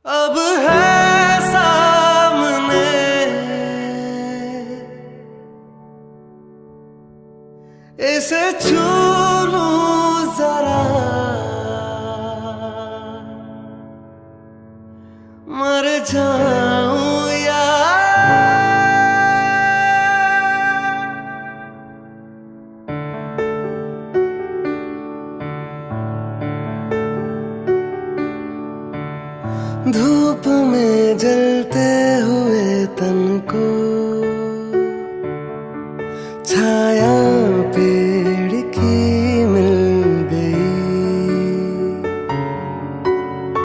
अब है सामने इसे छू लूं जरा, मर जाऊं यार। धूप में जलते हुए तन को